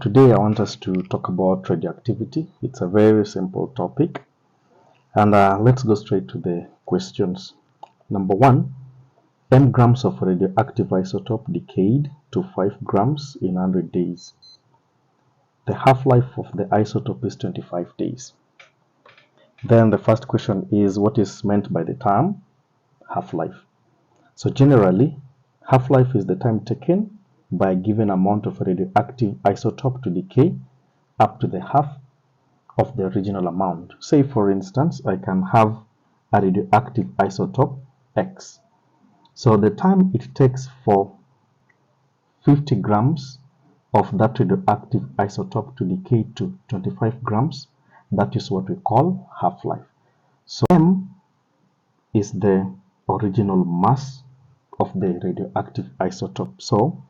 Today I want us to talk about radioactivity. It's a very simple topic, and let's go straight to the questions. Number 1, m grams of radioactive isotope decayed to 5 grams in 100 days. The half-life of the isotope is 25 days. Then the first question is, what is meant by the term half-life? So generally, half-life is the time taken by a given amount of radioactive isotope to decay up to the half of the original amount. Say for instance, I can have a radioactive isotope X. So the time it takes for 50 grams of that radioactive isotope to decay to 25 grams, that is what we call half-life. So m is the original mass of the radioactive isotope. So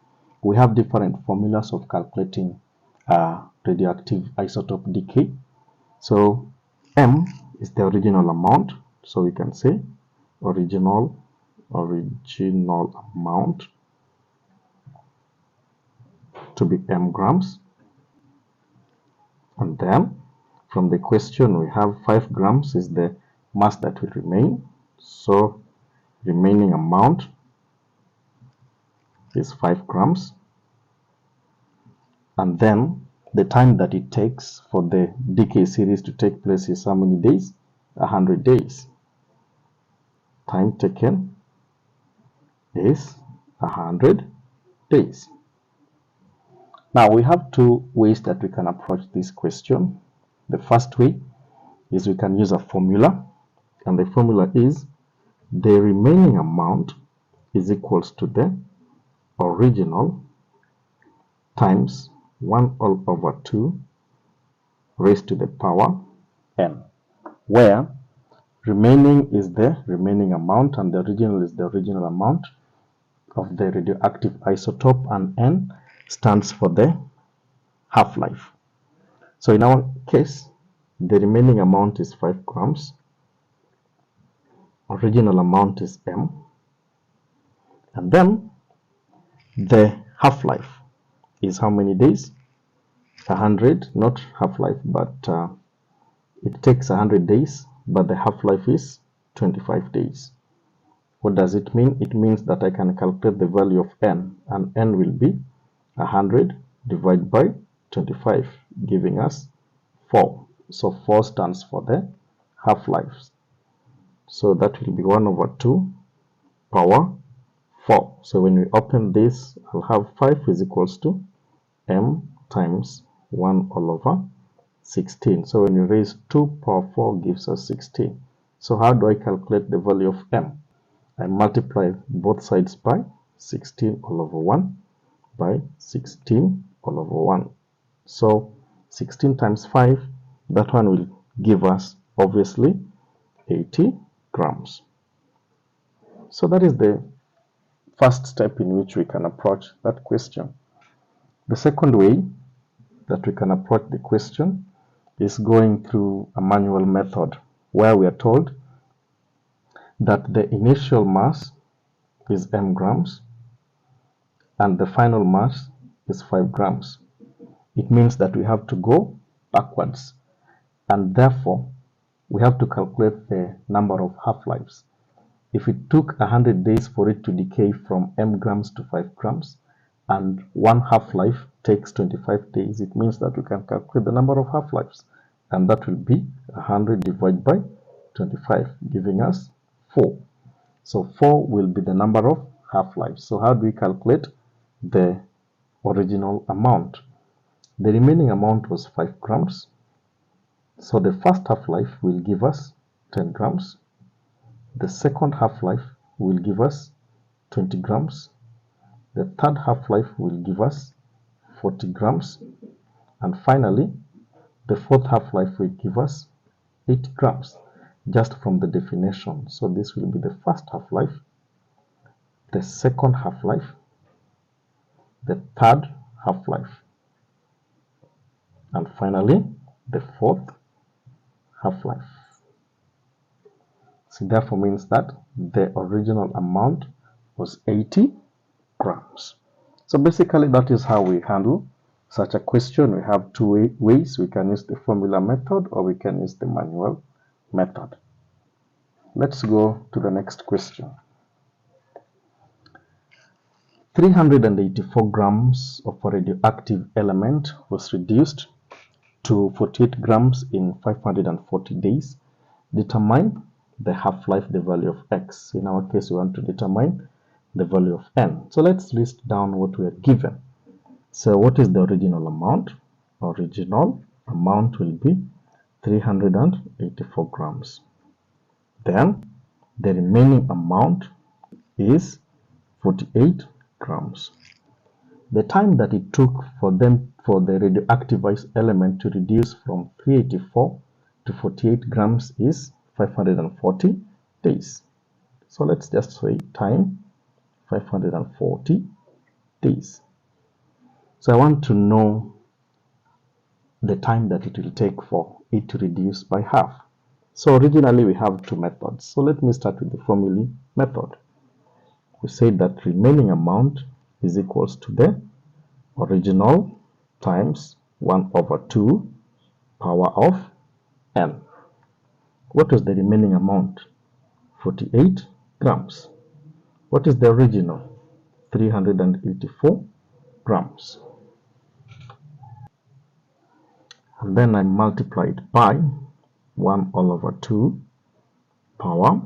we have different formulas of calculating radioactive isotope decay. So m is the original amount, so we can say original amount to be m grams, and then from the question we have 5 grams is the mass that will remain, so remaining amount is 5 grams, and then the time that it takes for the decay series to take place is how many days? 100 days. Time taken is 100 days. Now we have two ways that we can approach this question. The first way is we can use a formula, and the formula is the remaining amount is equals to the original times 1 all over 2 raised to the power n, where remaining is the remaining amount and the original is the original amount of the radioactive isotope, and n stands for the half-life. So in our case, the remaining amount is 5 grams, original amount is m, and then the half-life is how many days? 100, not half-life, but it takes 100 days, but the half-life is 25 days. What does it mean? It means that I can calculate the value of n, and n will be 100 divided by 25, giving us 4. So 4 stands for the half-life. So that will be 1 over 2 power 4. So when we open this, I'll have 5 is equals to m times 1 all over 16. So when you raise 2 power 4 gives us 16. So how do I calculate the value of m? I multiply both sides by 16 all over 1 by 16 all over 1. So 16 times 5, that one will give us obviously 80 grams. So that is the first step in which we can approach that question. The second way that we can approach the question is going through a manual method, where we are told that the initial mass is m grams and the final mass is 5 grams. It means that we have to go backwards, and therefore we have to calculate the number of half-lives. If it took 100 days for it to decay from m grams to 5 grams, and one half-life takes 25 days, it means that we can calculate the number of half-lives, and that will be 100 divided by 25, giving us 4. So 4 will be the number of half-lives. So how do we calculate the original amount? The remaining amount was 5 grams. So the first half-life will give us 10 grams. The second half-life will give us 20 grams. The third half-life will give us 40 grams. And finally, the fourth half-life will give us 80 grams, just from the definition. So this will be the first half-life, the second half-life, the third half-life, and finally the fourth half-life. So therefore means that the original amount was 80 grams. So basically that is how we handle such a question, we have two ways. We can use the formula method or we can use the manual method. Let's go to the next question. 384 grams of a radioactive element was reduced to 48 grams in 540 days. Determine the half-life, the value of x. In our case, we want to determine the value of n. So let's list down what we are given. So what is the original amount? Original amount will be 384 grams. Then the remaining amount is 48 grams. The time that it took for the radioactive element to reduce from 384 to 48 grams is 540 days. So let's just say time 540 days. So I want to know the time that it will take for it to reduce by half. So originally we have two methods. So let me start with the formula method. We say that remaining amount is equals to the original times 1 over 2 power of n. What is the remaining amount? 48 grams. What is the original? 384 grams. And then I multiply it by 1 all over 2 power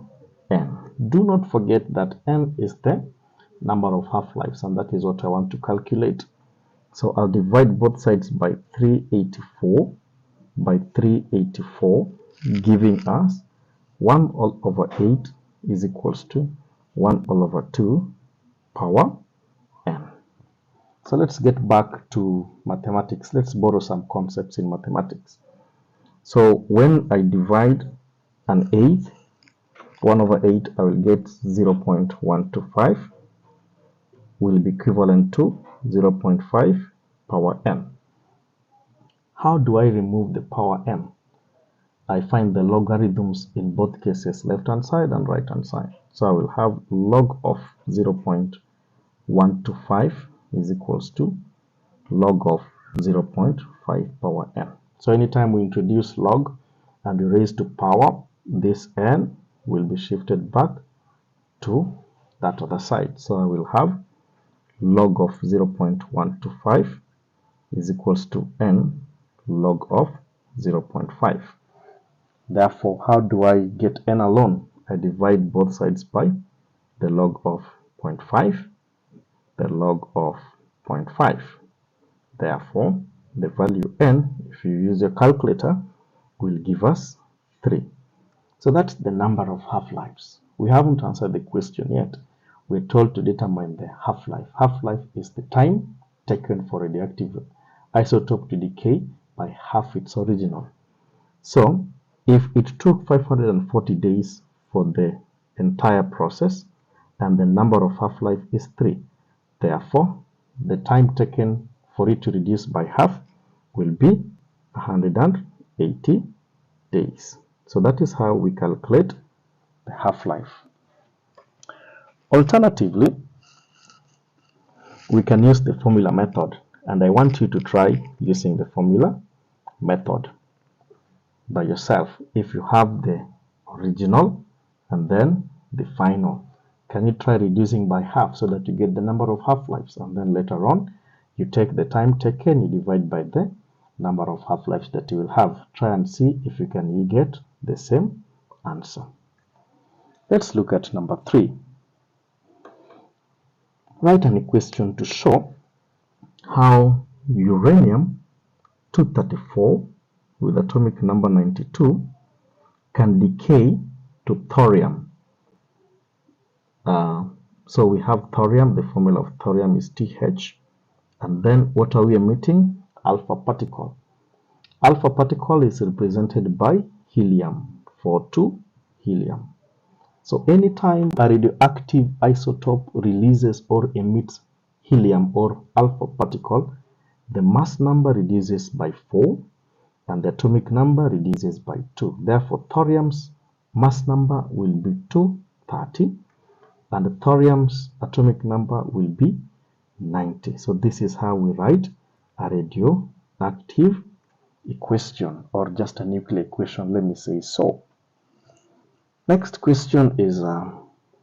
n. Do not forget that n is the number of half-lives, and that is what I want to calculate. So I'll divide both sides by 384 by 384, giving us 1 all over 8 is equals to 1 all over 2 power n. So let's get back to mathematics. Let's borrow some concepts in mathematics. So when I divide an 8, 1 over 8, I will get 0.125 will be equivalent to 0.5 power n. How do I remove the power n? I find the logarithms in both cases, left hand side and right hand side. So I will have log of 0.125 is equals to log of 0.5 power n. So anytime we introduce log and we raise to power, this n will be shifted back to that other side. So I will have log of 0.125 is equals to n log of 0.5. Therefore, how do I get n alone? I divide both sides by the log of 0.5, the log of 0.5. Therefore, the value n, if you use your calculator, will give us 3. So that's the number of half-lives. We haven't answered the question yet. We're told to determine the half-life. Half-life is the time taken for radioactive isotope to decay by half its original. So, if it took 540 days for the entire process and the number of half-life is 3, therefore, the time taken for it to reduce by half will be 180 days. So that is how we calculate the half-life. Alternatively, we can use the formula method, and I want you to try using the formula method by yourself. If you have the original and then the final, can you try reducing by half so that you get the number of half-lives, and then later on you take the time taken, you divide by the number of half-lives that you will have. Try and see if you can get the same answer. Let's look at number 3. Write an equation to show how uranium-234 with atomic number 92 can decay to thorium. So we have thorium, the formula of thorium is TH, and then what are we emitting? Alpha particle. Alpha particle is represented by helium, 42 helium. So anytime a radioactive isotope releases or emits helium or alpha particle, the mass number reduces by 4 and the atomic number reduces by 2. Therefore, thorium's mass number will be 230 and the thorium's atomic number will be 90. So this is how we write a radioactive equation, or just a nuclear equation, let me say so. Next question is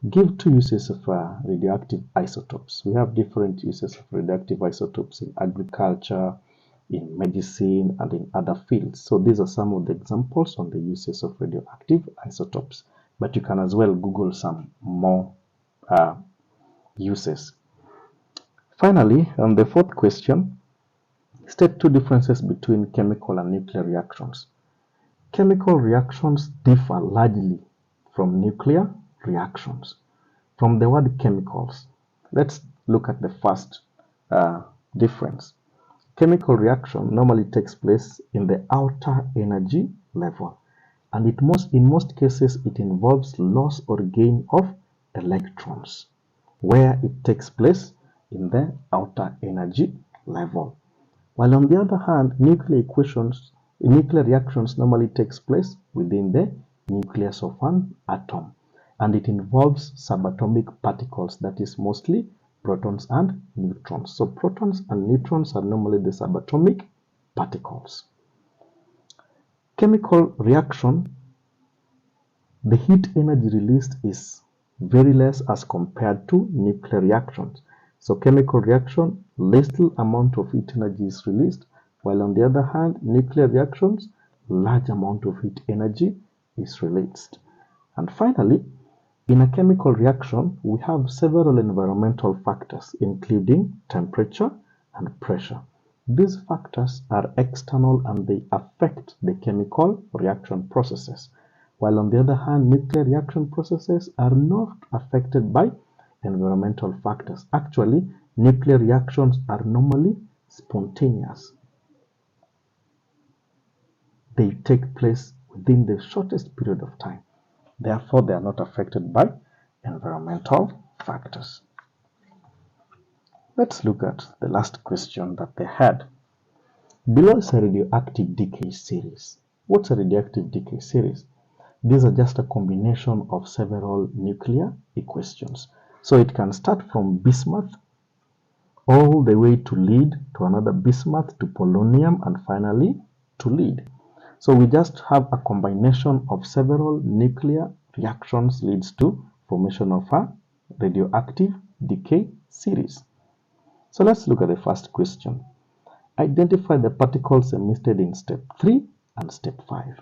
give two uses of radioactive isotopes. We have different uses of radioactive isotopes in agriculture, in medicine, and in other fields. So these are some of the examples on the uses of radioactive isotopes, but you can as well Google some more uses. Finally, on the fourth question, state two differences between chemical and nuclear reactions. Chemical reactions differ largely from nuclear reactions. From the word chemicals, let's look at the first difference. Chemical reaction normally takes place in the outer energy level, and in most cases it involves loss or gain of electrons, where it takes place in the outer energy level. While on the other hand, nuclear reactions normally takes place within the nucleus of an atom, and it involves subatomic particles, that is mostly protons and neutrons. So protons and neutrons are normally the subatomic particles. Chemical reaction, the heat energy released is very less as compared to nuclear reactions. So chemical reaction, little amount of heat energy is released, while on the other hand, nuclear reactions, large amount of heat energy is released. And finally, in a chemical reaction, we have several environmental factors, including temperature and pressure. These factors are external and they affect the chemical reaction processes, while on the other hand, nuclear reaction processes are not affected by environmental factors. Actually, nuclear reactions are normally spontaneous. They take place within the shortest period of time. Therefore, they are not affected by environmental factors. Let's look at the last question that they had. Below is a radioactive decay series. What's a radioactive decay series? These are just a combination of several nuclear equations. So it can start from bismuth all the way to lead, to another bismuth, to polonium, and finally to lead. So we just have a combination of several nuclear reactions leads to formation of a radioactive decay series. So let's look at the first question. Identify the particles emitted in step 3 and step 5.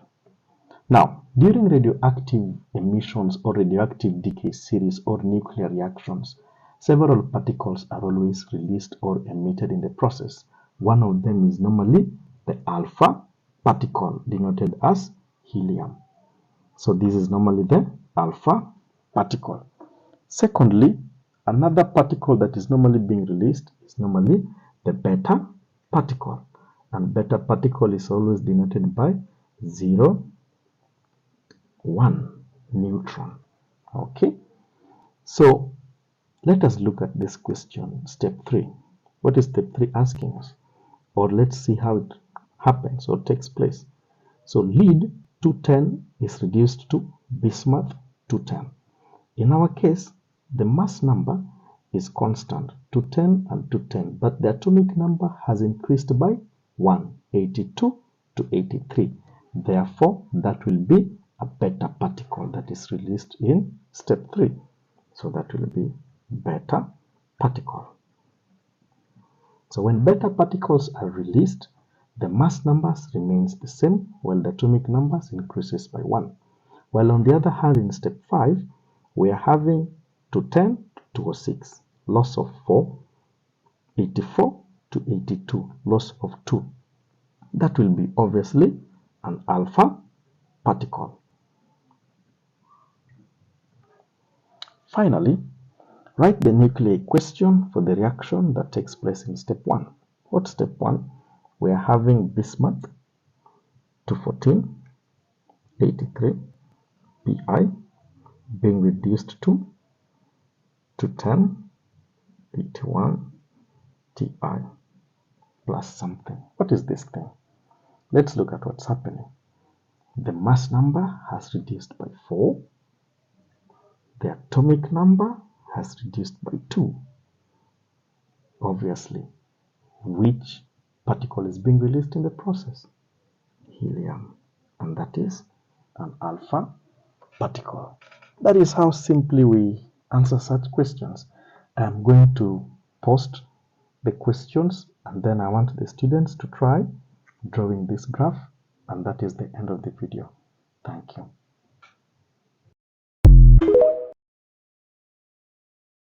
Now, during radioactive emissions or radioactive decay series or nuclear reactions, several particles are always released or emitted in the process. One of them is normally the alpha particle, denoted as helium. So this is normally the alpha particle. Secondly, another particle that is normally being released is normally the beta particle. And beta particle is always denoted by 0, 1 neutron. Okay, so let us look at this question, step 3. What is step 3 asking us? Or let's see how it happens or takes place. So lead 210 is reduced to bismuth 210. In our case, the mass number is constant, 210 and 210, but the atomic number has increased by 1, 82 to 83. Therefore, that will be a beta particle that is released in step 3. So that will be beta particle. So when beta particles are released, the mass numbers remains the same while the atomic numbers increases by 1. While on the other hand, in step 5, we are having 210 to 206, loss of 4, 84 to 82, loss of 2. That will be obviously an alpha particle. Finally, write the nuclear equation for the reaction that takes place in step 1. What's step 1? We are having bismuth 214, 83, Pi being reduced to 210, 81, Ti plus something. What is this thing? Let's look at what's happening. The mass number has reduced by 4. The atomic number has reduced by 2. Obviously, which particle is being released in the process? Helium. And that is an alpha particle. That is how simply we answer such questions. I am going to post the questions, and then I want the students to try drawing this graph, and that is the end of the video. Thank you.